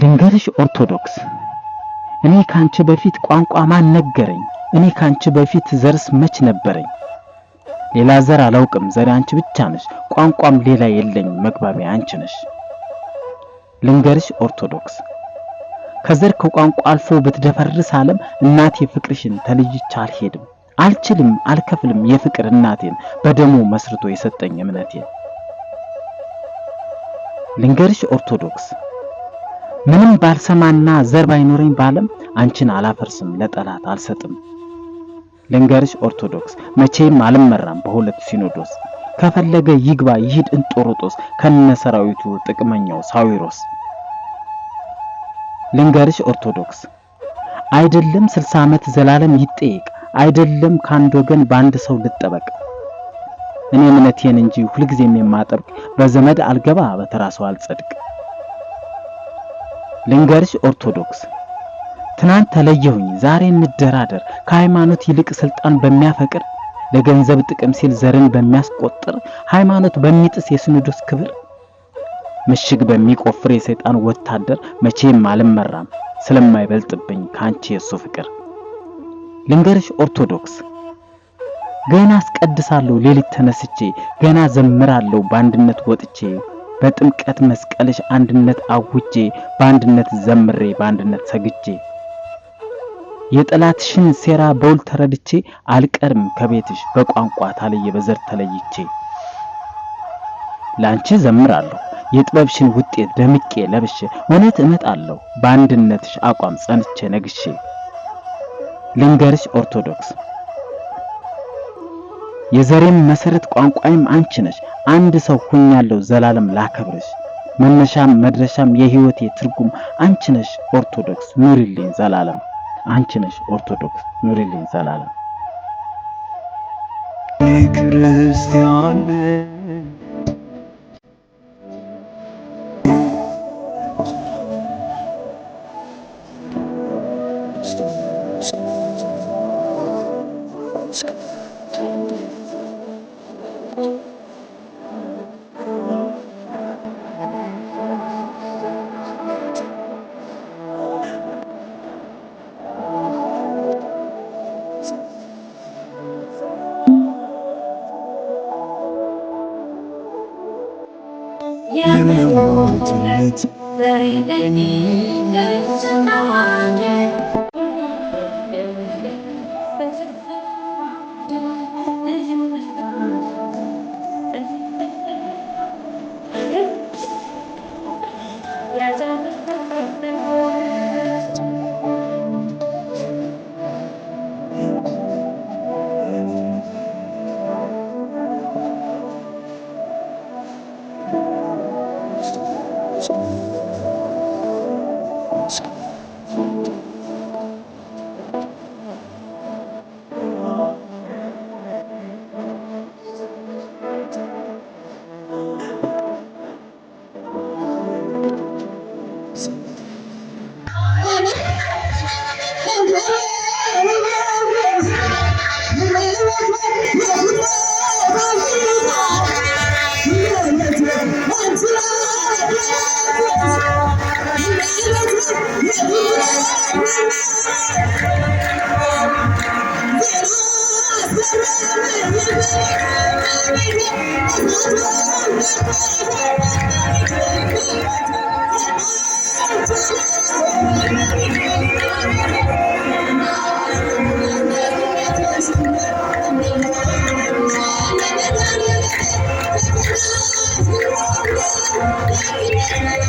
ልንገርሽ ኦርቶዶክስ እኔ ካንቺ በፊት ቋንቋ ማን ነገረኝ? እኔ ካንቺ በፊት ዘርስ መች ነበረኝ? ሌላ ዘር አላውቅም ዘር አንቺ ብቻ ነሽ። ቋንቋም ሌላ የለኝ መግባቢያ አንቺ ነሽ። ልንገርሽ ኦርቶዶክስ ከዘር ከቋንቋ አልፎ በተደፈርስ ዓለም እናቴ ፍቅርሽን ተለይቼ አልሄድም። አልችልም አልከፍልም የፍቅር እናቴን በደሙ መስርቶ የሰጠኝ እምነቴን። ልንገርሽ ኦርቶዶክስ ምንም ባልሰማና ዘር ባይኖረኝ ባለም አንቺን አላፈርስም ለጠላት አልሰጥም። ልንገርሽ ኦርቶዶክስ መቼም አልመራም በሁለት ሲኖዶስ። ከፈለገ ይግባ ይሂድ እንጦሮጦስ ከነሰራዊቱ ጥቅመኛው ሳዊሮስ። ልንገርሽ ኦርቶዶክስ አይደለም 60 ዓመት ዘላለም ይጠይቅ አይደለም ካንድ ወገን ባንድ ሰው ልጠበቅ። እኔ እምነቴን እንጂ ሁልጊዜም የማጠብቅ በዘመድ አልገባ በተራሰው አልጸድቅ። ልንገርሽ ኦርቶዶክስ ትናንት ተለየሁኝ ዛሬ እንደራደር ከሃይማኖት ይልቅ ስልጣን በሚያፈቅር ለገንዘብ ጥቅም ሲል ዘርን በሚያስቆጥር ሃይማኖት በሚጥስ የሲኖዶስ ክብር ምሽግ በሚቆፍር የሰይጣን ወታደር መቼም አልመራም ስለማይበልጥብኝ ካንቺ የሱ ፍቅር። ልንገርሽ ኦርቶዶክስ ገና አስቀድሳለሁ ሌሊት ተነስቼ ገና ዘምራለሁ በአንድነት ወጥቼ በጥምቀት መስቀልሽ አንድነት አውጄ በአንድነት ዘምሬ በአንድነት ሰግጄ የጠላትሽን ሴራ በውል ተረድቼ አልቀርም ከቤትሽ በቋንቋ ታለየ በዘር ተለይቼ ላንቺ ዘምራለሁ የጥበብሽን ውጤት ደምቄ ለብሼ እውነት እመጣለሁ በአንድነትሽ አቋም ጸንቼ ነግሼ። ልንገርሽ ኦርቶዶክስ የዘሬም መሰረት ቋንቋይም አንቺ ነሽ አንድ ሰው ሆኛለሁ ዘላለም ላከብርሽ መነሻም መድረሻም የህይወቴ ትርጉም አንቺ ነሽ ኦርቶዶክስ ኑሪልኝ ዘላለም አንቺ ነሽ ኦርቶዶክስ ኑሪልኝ ዘላለም። ክርስቲያን Thank you.